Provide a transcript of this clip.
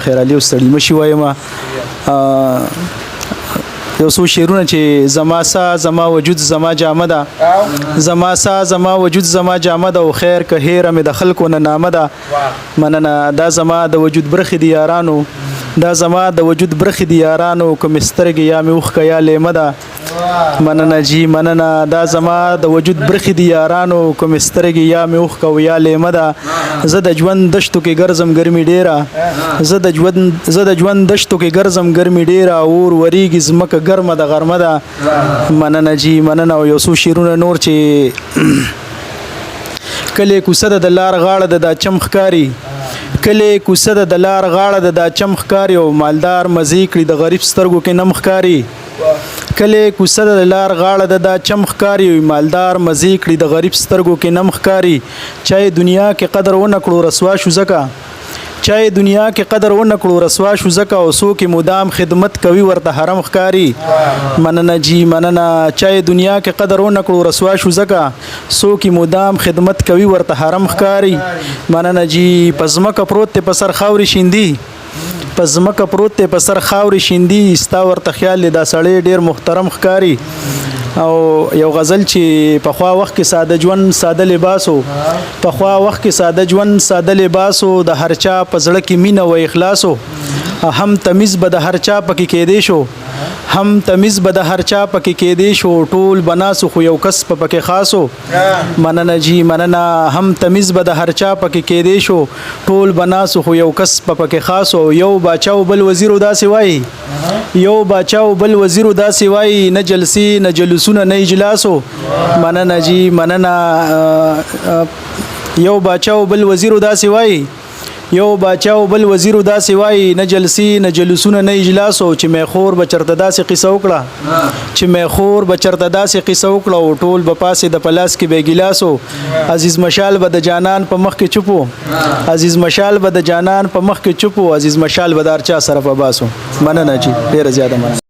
خیر علي ستړي مشي وایم یو څو شعرونه چې زما سا زما وجود زما جامه ده زما سا زما وجود زما جامه ده او خیر که هیره مې د خلکو نه نامه ده مننه دا زما د وجود برخې دي یارانو دا زما د وجود برخې دي یارانو که مې سترګې یا مې اوښکه یا لیمه ده مننه جی مننه دا زما د وجود برخې دي یارانو که مې سترګې یا مې اوښکه یا لیمه ده زه د ژوند دشتو کې ګرځم ګرمي ډیره زه د ژوند دشتو کې ګرځم ګرمي ډیره اور وریږي ځمکه ګرمه د غرمه ده مننه جی مننه او یو څو شعرونه نور چې کله کوڅه د لار غاړه د چم ښکاري کله کوڅه د لار غاړه د چم ښکاري او مالدار مزي کړي د غریب سترګو کې نم ښکاري کله کوڅه د لار غاړه د چم ښکاري او مالدار مزي کړي د غریب سترګو کې نم ښکاري چای دنیا کې قدر ونه کړو رسوا شو زکه چای دنیا کې قدر ونه کړو رسوا شو زکه او څوک مدام خدمت کوي ورته حرم ښکاري مننه جی مننه چای دنیا کې قدر ونه کړو رسوا شو زکه څوک مدام خدمت کوي ورته حرم ښکاري مننه جی پزمکه پروت ته په سر خاوري شیندي پزمکه پروت ته په سر خاوري شیندي ستا ورته خیال دا سړی ډیر محترم ښکاري او یو غزل چې په خوا وخت کې ساده ژوند ساده لباسو په خوا وخت کې ساده ژوند ساده لباسو د هر چا په زړه کې مینه او اخلاصو هم تمیز به د هر چا پکې کېدې شو هم تمیز به د هر چا پکې کېدې شو ټول بناسو خو یو کس په پکې خاصو مننه جی مننه هم تمیز به د هر چا پکې کېدې شو ټول بناسو خو یو کس په پکې خاصو یو باچاو بل وزیرو داسې وایي یو باچاو بل وزیرو داسې وایي نه جلسې نه جلوسونه نه اجلاسو مننه جی مننه یو باچاو بل وزیرو داسې وایي یو باچاو بل وزیرو داسې وایي نه جلسې نه جلوسونه نه اجلاسو چې مې خور به چرته داسې قصه وکړه چې مې خور به چرته داسې قصه وکړه او ټول به پاسې د پلاس کې بې ګیلاسو عزیز مشال به د جانان په مخ کې چوپو عزیز مشال به د جانان په مخ کې چوپو عزیز مشال به د هر چا سره په باسو مننه جی ډېره زیاته مننه